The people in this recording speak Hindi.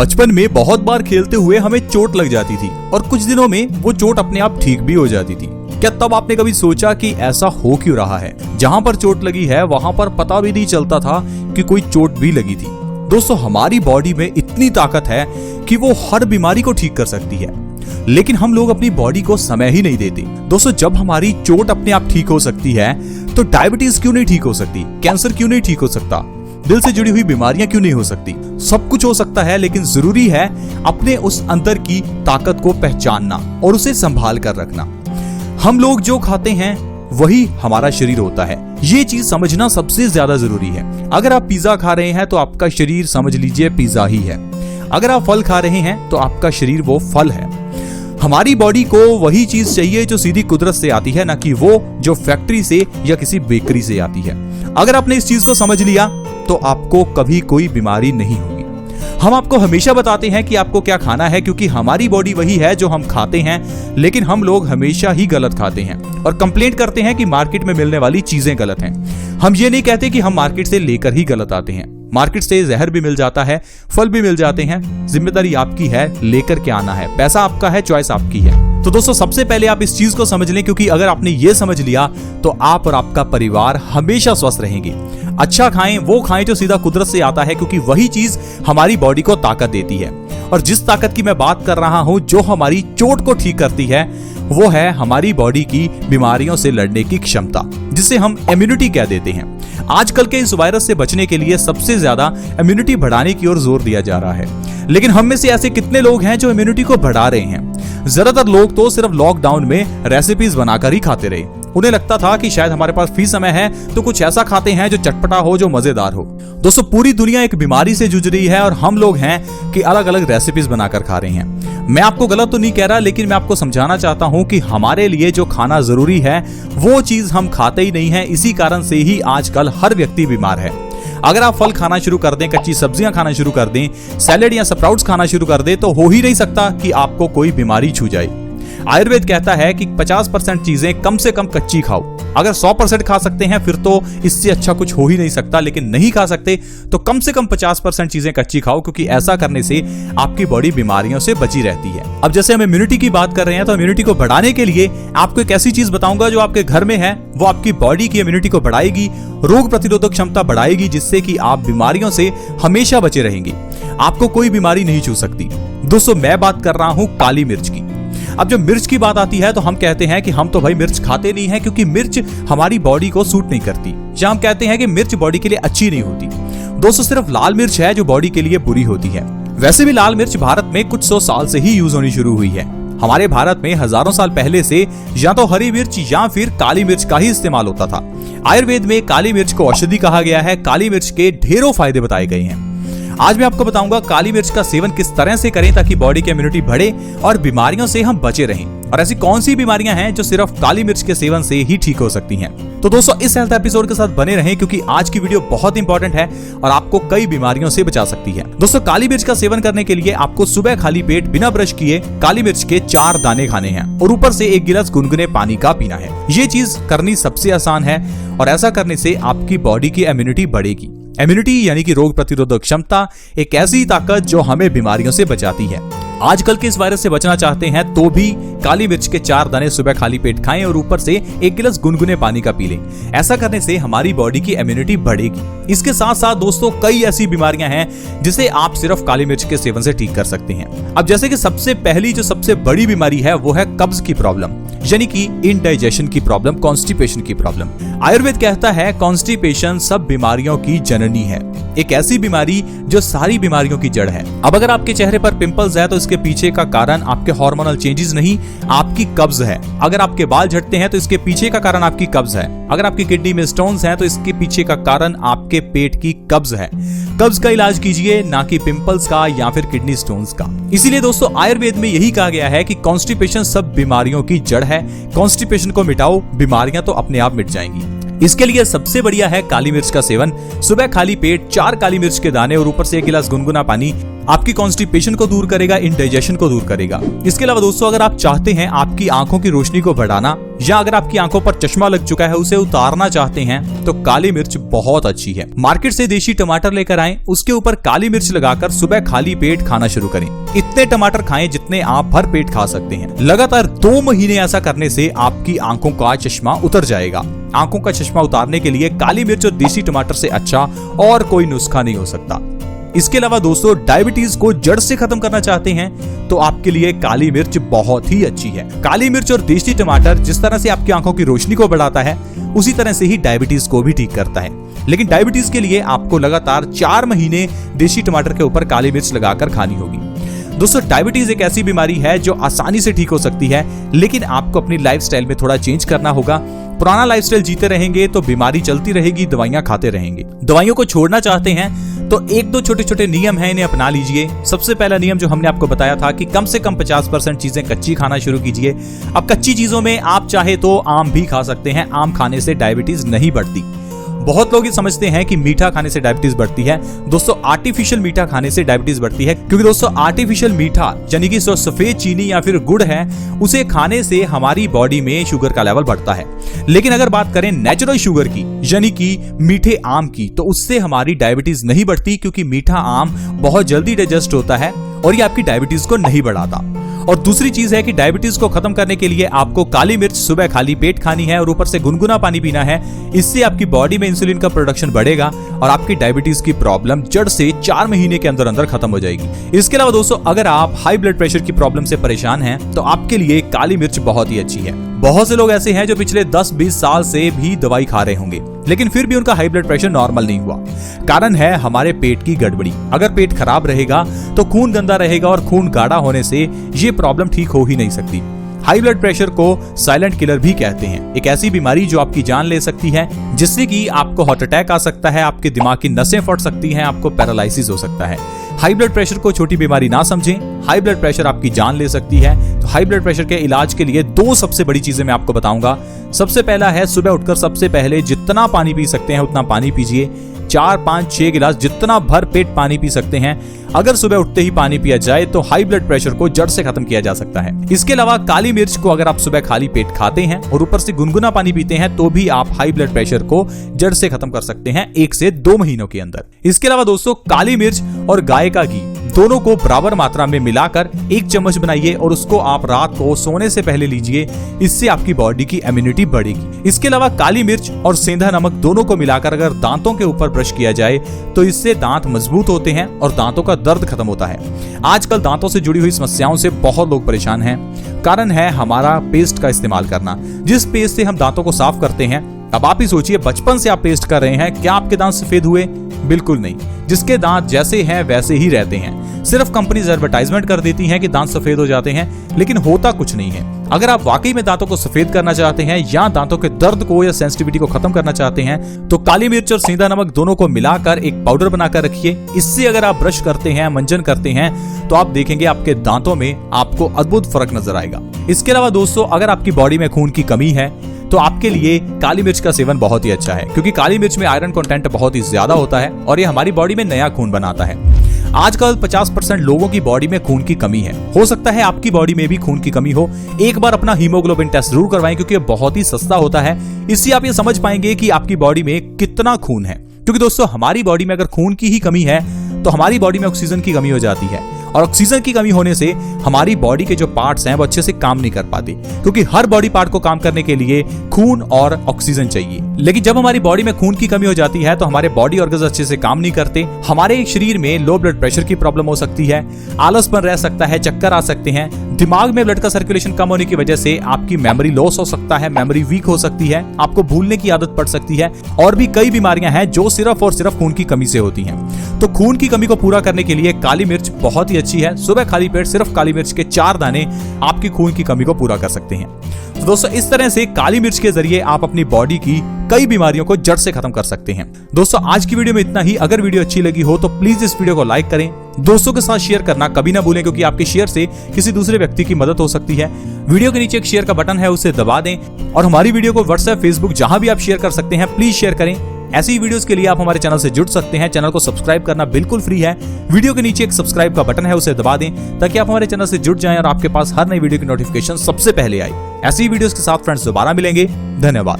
बचपन में बहुत बार खेलते हुए हमें चोट लग जाती थी और कुछ दिनों में वो चोट अपने आप ठीक भी हो जाती थी। क्या तब आपने कभी सोचा कि ऐसा हो क्यों रहा है? जहाँ पर चोट लगी है वहाँ पर पता भी नहीं चलता था कि कोई चोट भी लगी थी। दोस्तों, हमारी बॉडी में इतनी ताकत है कि वो हर बीमारी को ठीक कर सकती है, लेकिन हम लोग अपनी बॉडी को समय ही नहीं देते। दोस्तों, जब हमारी चोट अपने आप ठीक हो सकती है तो डायबिटीज क्यों नहीं ठीक हो सकती? कैंसर क्यों नहीं ठीक हो सकता? दिल से जुड़ी हुई बीमारियां क्यों नहीं हो सकती? सब कुछ हो सकता है, लेकिन जरूरी है अपने उस अंदर की ताकत को पहचानना और उसे संभाल कर रखना। हम लोग जो खाते हैं वही हमारा शरीर होता है, ये चीज समझना सबसे ज्यादा जरूरी है। अगर आप पिज्जा खा रहे हैं तो आपका शरीर समझ लीजिए पिज्जा ही है। अगर आप फल खा रहे हैं तो आपका शरीर वो फल है। हमारी बॉडी को वही चीज चाहिए जो सीधी कुदरत से आती है, ना कि वो जो फैक्ट्री से या किसी बेकरी से आती है। अगर आपने इस चीज को समझ लिया तो आपको कभी कोई बीमारी नहीं होगी। हम आपको हमेशा बताते हैं कि आपको क्या खाना है, क्योंकि हमारी बॉडी वही है जो हम खाते हैं, लेकिन हम लोग हमेशा ही गलत खाते हैं और कंप्लेंट करते हैं कि मार्केट में मिलने वाली चीजें गलत हैं। हम ये नहीं कहते कि हम मार्केट से लेकर ही गलत आते हैं। मार्केट से जहर भी मिल जाता है, फल भी मिल जाते हैं। जिम्मेदारी आपकी है, लेकर के आना है। पैसा आपका है, चॉइस आपकी है। तो दोस्तों, सबसे पहले आप इस चीज को समझ लें, क्योंकि अगर आपने ये समझ लिया तो आप और आपका परिवार हमेशा स्वस्थ रहेंगे। अच्छा खाएं, वो खाएं जो सीधा कुदरत से आता है, क्योंकि वही चीज हमारी बॉडी को ताकत देती है। और जिस ताकत की मैं बात कर रहा हूं, जो हमारी चोट को ठीक करती है, वो है हमारी बॉडी की बीमारियों से लड़ने की क्षमता, जिसे हम इम्यूनिटी कह देते हैं। आजकल के इस वायरस से बचने के लिए सबसे ज्यादा इम्यूनिटी बढ़ाने की ओर जोर दिया जा रहा है, लेकिन हम में से ऐसे कितने लोग हैं जो इम्यूनिटी को बढ़ा रहे हैं? ज्यादातर लोग तो सिर्फ लॉकडाउन में रेसिपीज बनाकर ही खाते रहे। उन्हें लगता था कि शायद हमारे पास फ्री समय है तो कुछ ऐसा खाते हैं जो चटपटा हो, जो मजेदार हो। दोस्तों, पूरी दुनिया एक बीमारी से जूझ रही है और हम लोग हैं कि अलग अलग रेसिपीज बनाकर खा रहे हैं। मैं आपको गलत तो नहीं कह रहा, लेकिन मैं आपको समझाना चाहता हूं कि हमारे लिए जो खाना जरूरी है वो चीज हम खाते ही नहीं है। इसी कारण से ही आजकल हर व्यक्ति बीमार है। अगर आप फल खाना शुरू कर दें, कच्ची सब्जियां खाना शुरू कर दें, सैलेड या स्प्राउट्स खाना शुरू कर दें, तो हो ही नहीं सकता कि आपको कोई बीमारी छू जाए। आयुर्वेद कहता है कि 50% चीजें कम से कम कच्ची खाओ। अगर 100% खा सकते हैं फिर तो इससे अच्छा कुछ हो ही नहीं सकता, लेकिन नहीं खा सकते तो कम से कम 50% चीजें कच्ची खाओ, क्योंकि ऐसा करने से आपकी बॉडी बीमारियों से बची रहती है। अब जैसे हम इम्यूनिटी की बात कर रहे हैं, तो इम्यूनिटी को बढ़ाने के लिए आपको एक ऐसी चीज बताऊंगा जो आपके घर में है, वो आपकी बॉडी की इम्यूनिटी को बढ़ाएगी, रोग प्रतिरोधक क्षमता बढ़ाएगी, जिससे कि आप बीमारियों से हमेशा बचे रहेंगे। आपको कोई बीमारी नहीं छू सकती। दोस्तों, मैं बात कर रहा हूं काली मिर्च की। अब जब मिर्च की बात आती है तो हम कहते हैं कि हम तो भाई मिर्च खाते नहीं हैं, क्योंकि मिर्च हमारी बॉडी को सूट नहीं करती, या हम कहते हैं कि मिर्च बॉडी के लिए अच्छी नहीं होती। दोस्तों, सिर्फ लाल मिर्च है जो बॉडी के लिए बुरी होती है। वैसे भी लाल मिर्च भारत में कुछ 100 साल से ही यूज होनी शुरू हुई है। हमारे भारत में हजारों साल पहले से या तो हरी मिर्च या फिर काली मिर्च का ही इस्तेमाल होता था। आयुर्वेद में काली मिर्च को औषधि कहा गया है। काली मिर्च के ढेरों फायदे बताए गए हैं। आज मैं आपको बताऊंगा काली मिर्च का सेवन किस तरह से करें ताकि बॉडी की इम्यूनिटी बढ़े और बीमारियों से हम बचे रहें, और ऐसी कौन सी बीमारियां हैं जो सिर्फ काली मिर्च के सेवन से ही ठीक हो सकती हैं। तो दोस्तों, इस हेल्थ एपिसोड के साथ बने रहें, क्योंकि आज की वीडियो बहुत इंपॉर्टेंट है और आपको कई बीमारियों से बचा सकती है। दोस्तों, काली मिर्च का सेवन करने के लिए आपको सुबह खाली पेट बिना ब्रश किए काली मिर्च के 4 दाने खाने हैं और ऊपर से 1 गिलास गुनगुने पानी का पीना है। ये चीज करनी सबसे आसान है और ऐसा करने से आपकी बॉडी की इम्यूनिटी बढ़ेगी। इम्यूनिटी यानी कि रोग प्रतिरोधक क्षमता, एक ऐसी ताकत जो हमें बीमारियों से बचाती है। आजकल के इस वायरस से बचना चाहते हैं तो भी काली मिर्च के 4 दाने सुबह खाली पेट खाएं और ऊपर से 1 गिलास गुनगुने पानी का पी लें। ऐसा करने से हमारी बॉडी की इम्यूनिटी बढ़ेगी। इसके साथ साथ दोस्तों, कई ऐसी बीमारियां हैं जिसे आप सिर्फ काली मिर्च के सेवन से ठीक कर सकते हैं। अब जैसे कि सबसे पहली जो सबसे बड़ी बीमारी है वो है कब्ज की प्रॉब्लम, यानी कि इनडाइजेशन की प्रॉब्लम, कॉन्स्टिपेशन की प्रॉब्लम। आयुर्वेद कहता है कॉन्स्टिपेशन सब बीमारियों की जननी है, एक ऐसी बीमारी जो सारी बीमारियों की जड़ है। अब अगर आपके चेहरे पर पिंपल्स है तो इसके पीछे का कारण आपके हार्मोनल चेंजेस नहीं, आपकी कब्ज है। अगर आपके बाल झड़ते हैं तो इसके पीछे का कारण आपकी कब्ज है। अगर आपकी किडनी में स्टोन्स हैं तो इसके पीछे का कारण आपके पेट की कब्ज है। कब्ज का इलाज कीजिए, ना कि पिंपल्स का या फिर किडनी स्टोन्स का। इसीलिए दोस्तों, आयुर्वेद में यही कहा गया है कि कॉन्स्टिपेशन सब बीमारियों की जड़ है। कॉन्स्टिपेशन को मिटाओ, बीमारियां तो अपने आप मिट जाएंगी। इसके लिए सबसे बढ़िया है काली मिर्च का सेवन। सुबह खाली पेट 4 काली मिर्च के दाने और ऊपर से 1 गिलास गुनगुना पानी आपकी कॉन्स्टिपेशन को दूर करेगा, इंडाइजेशन को दूर करेगा। इसके अलावा दोस्तों, अगर आप चाहते हैं आपकी आंखों की रोशनी को बढ़ाना, या अगर आपकी आंखों पर चश्मा लग चुका है उसे उतारना चाहते हैं तो काली मिर्च बहुत अच्छी है। मार्केट से देशी टमाटर लेकर आएं, उसके ऊपर काली मिर्च लगाकर सुबह खाली पेट खाना शुरू करें। इतने टमाटर खाएं जितने आप भर पेट खा सकते हैं। लगातार 2 महीने ऐसा करने से आपकी आंखों का चश्मा उतर जाएगा। आंखों का चश्मा उतारने के लिए काली मिर्च और देसी टमाटर से अच्छा और कोई नुस्खा नहीं हो सकता। इसके अलावा दोस्तों, डायबिटीज को जड़ से खत्म करना चाहते हैं तो आपके लिए काली मिर्च बहुत ही अच्छी है। काली मिर्च और देसी टमाटर जिस तरह से आपकी आंखों की रोशनी को बढ़ाता है, उसी तरह से ही डायबिटीज को भी ठीक करता है। लेकिन डायबिटीज के लिए आपको लगातार 4 महीने देसी टमाटर के ऊपर काली मिर्च लगाकर खानी होगी। दोस्तों, डायबिटीज एक ऐसी बीमारी है जो आसानी से ठीक हो सकती है, लेकिन आपको अपनी लाइफस्टाइल में थोड़ा चेंज करना होगा। पुराना लाइफस्टाइल जीते रहेंगे तो बीमारी चलती रहेगी, दवाइयां खाते रहेंगे। दवाइयों को छोड़ना चाहते हैं तो 1-2 छोटे-छोटे नियम हैं, इन्हें अपना लीजिए। सबसे पहला नियम जो हमने आपको बताया था कि कम से कम 50% चीजें कच्ची खाना शुरू कीजिए। अब कच्ची चीजों में आप चाहे तो आम भी खा सकते हैं। आम खाने से डायबिटीज नहीं बढ़ती। बहुत लोग ये समझते हैं कि मीठा खाने से डायबिटीज बढ़ती है। दोस्तों, आर्टिफिशियल मीठा खाने से डायबिटीज बढ़ती है, क्योंकि दोस्तों आर्टिफिशियल मीठा यानी कि सफेद चीनी या फिर गुड़ है, उसे खाने से हमारी बॉडी में शुगर का लेवल बढ़ता है। लेकिन अगर बात करें नेचुरल शुगर की यानी कि मीठे आम की, तो उससे हमारी डायबिटीज नहीं बढ़ती, क्योंकि मीठा आम बहुत जल्दी डाइजेस्ट होता है और ये आपकी डायबिटीज को नहीं बढ़ाता। और दूसरी चीज है कि डायबिटीज को खत्म करने के लिए आपको काली मिर्च सुबह खाली पेट खानी है और ऊपर से गुनगुना पानी पीना है। इससे आपकी बॉडी में इंसुलिन का प्रोडक्शन बढ़ेगा और आपकी डायबिटीज की प्रॉब्लम जड़ से 4 महीने के अंदर अंदर खत्म हो जाएगी। इसके अलावा दोस्तों, अगर आप हाई ब्लड प्रेशर की प्रॉब्लम से परेशान हैं तो आपके लिए काली मिर्च बहुत ही अच्छी है। बहुत से लोग ऐसे हैं जो पिछले 10-20 साल से भी दवाई खा रहे होंगे, लेकिन फिर भी उनका हाई ब्लड प्रेशर नॉर्मल नहीं हुआ। कारण है हमारे पेट की गड़बड़ी। अगर पेट खराब रहेगा तो खून गंदा रहेगा और खून गाढ़ा होने से ये प्रॉब्लम ठीक हो ही नहीं सकती। हाई ब्लड प्रेशर को साइलेंट किलर भी कहते हैं। एक ऐसी बीमारी जो आपकी जान ले सकती है, जिससे कि आपको हार्ट अटैक आ सकता है, आपके दिमाग की नसें फट सकती हैं, आपको पैरालिसिस हो सकता है। हाई ब्लड प्रेशर को छोटी बीमारी ना समझें। हाई ब्लड प्रेशर आपकी जान ले सकती है। तो हाई ब्लड प्रेशर के इलाज के लिए 2 सबसे बड़ी चीजें मैं आपको बताऊंगा। सबसे पहला है, सुबह उठकर सबसे पहले जितना पानी पी सकते हैं उतना पानी पीजिए। 4, 5, 6 गिलास जितना भर पेट पानी पी सकते हैं। अगर सुबह उठते ही पानी पिया जाए तो हाई ब्लड प्रेशर को जड़ से खत्म किया जा सकता है। इसके अलावा काली मिर्च को अगर आप सुबह खाली पेट खाते हैं और ऊपर से गुनगुना पानी पीते हैं तो भी आप हाई ब्लड प्रेशर को जड़ से खत्म कर सकते हैं 1 से 2 महीनों के अंदर। इसके अलावा दोस्तों, काली मिर्च और गाय का घी दोनों को बराबर मात्रा में मिलाकर 1 चम्मच बनाइए और उसको आप रात को सोने से पहले लीजिए। इससे आपकी बॉडी की इम्यूनिटी बढ़ेगी। इसके अलावा काली मिर्च और सेंधा नमक दोनों को मिलाकर अगर दांतों के ऊपर ब्रश किया जाए तो इससे दांत मजबूत होते हैं और दांतों का दर्द खत्म होता है। आजकल दांतों से जुड़ी हुई समस्याओं से बहुत लोग परेशान हैं। कारण है हमारा पेस्ट का इस्तेमाल करना। जिस पेस्ट से हम दांतों को साफ करते हैं, अब आप ही सोचिए, बचपन से आप पेस्ट कर रहे हैं, क्या आपके दांत सफेद हुए? बिल्कुल नहीं। जिसके दांत जैसे हैं वैसे ही रहते हैं। सिर्फ कंपनीज एडवर्टाइजमेंट कर देती हैं कि दांत सफेद हो जाते हैं, लेकिन होता कुछ नहीं है। अगर आप वाकई में दांतों को सफेद करना चाहते हैं या दांतों के दर्द को या सेंसिटिविटी को खत्म करना चाहते हैं तो काली मिर्च और सेंधा नमक दोनों को मिलाकर एक पाउडर बनाकर रखिए। इससे अगर आप ब्रश करते हैं, मंजन करते हैं, तो आप देखेंगे आपके दांतों में आपको अद्भुत फर्क नजर आएगा। इसके अलावा दोस्तों, अगर आपकी बॉडी में खून की कमी है तो आपके लिए काली मिर्च का सेवन बहुत ही अच्छा है, क्योंकि काली मिर्च में आयरन कंटेंट बहुत ही ज्यादा होता है और ये हमारी बॉडी में नया खून बनाता है। आजकल 50% लोगों की बॉडी में खून की कमी है। हो सकता है आपकी बॉडी में भी खून की कमी हो। एक बार अपना हीमोग्लोबिन टेस्ट जरूर करवाएं, क्योंकि ये बहुत ही सस्ता होता है। इससे आप ये समझ पाएंगे कि आपकी बॉडी में कितना खून है। क्योंकि दोस्तों, हमारी बॉडी में अगर खून की ही कमी है तो हमारी बॉडी में ऑक्सीजन की कमी हो जाती है, और ऑक्सीजन की कमी होने से हमारी बॉडी के जो पार्ट्स हैं वो अच्छे से काम नहीं कर पाते, क्योंकि हर बॉडी पार्ट को काम करने के लिए खून और ऑक्सीजन चाहिए। लेकिन जब हमारी बॉडी में खून की कमी हो जाती है तो हमारे बॉडी ऑर्गन्स अच्छे से काम नहीं करते। हमारे शरीर में लो ब्लड प्रेशर की प्रॉब्लम हो सकती है, आलसपन रह सकता है, चक्कर आ सकते हैं, दिमाग में ब्लड का सर्कुलेशन कम होने की वजह से आपकी मेमोरी लॉस हो सकता है, मेमोरी वीक हो सकती है, आपको भूलने की आदत पड़ सकती है, और भी कई बीमारियां हैं जो सिर्फ और सिर्फ खून की कमी से होती हैं। तो खून की कमी को पूरा करने के लिए काली मिर्च बहुत ही अच्छी है। सुबह खाली पेट सिर्फ काली मिर्च के 4 दाने आपकी खून की कमी को पूरा कर सकते हैं। तो दोस्तों, इस तरह से काली मिर्च के जरिए आप अपनी बॉडी की कई बीमारियों को जड़ से खत्म कर सकते हैं। दोस्तों, आज की वीडियो में इतना ही। अगर वीडियो अच्छी लगी हो तो प्लीज इस वीडियो को लाइक करें, दोस्तों के साथ शेयर करना कभी ना भूलें, क्योंकि आपके शेयर से किसी दूसरे व्यक्ति की मदद हो सकती है। वीडियो के नीचे एक शेयर का बटन है, उसे दबा दें, और हमारी वीडियो को व्हाट्सएप, फेसबुक जहां भी आप शेयर कर सकते हैं प्लीज शेयर करें। ऐसी वीडियोस के लिए आप हमारे चैनल से जुड़ सकते हैं। चैनल को सब्सक्राइब करना बिल्कुल फ्री है। वीडियो के नीचे एक सब्सक्राइब का बटन है, उसे दबा दें ताकि आप हमारे चैनल से जुड़ जाएं और आपके पास हर नई वीडियो की नोटिफिकेशन सबसे पहले आए। ऐसी वीडियोस के साथ फ्रेंड्स दोबारा मिलेंगे। धन्यवाद।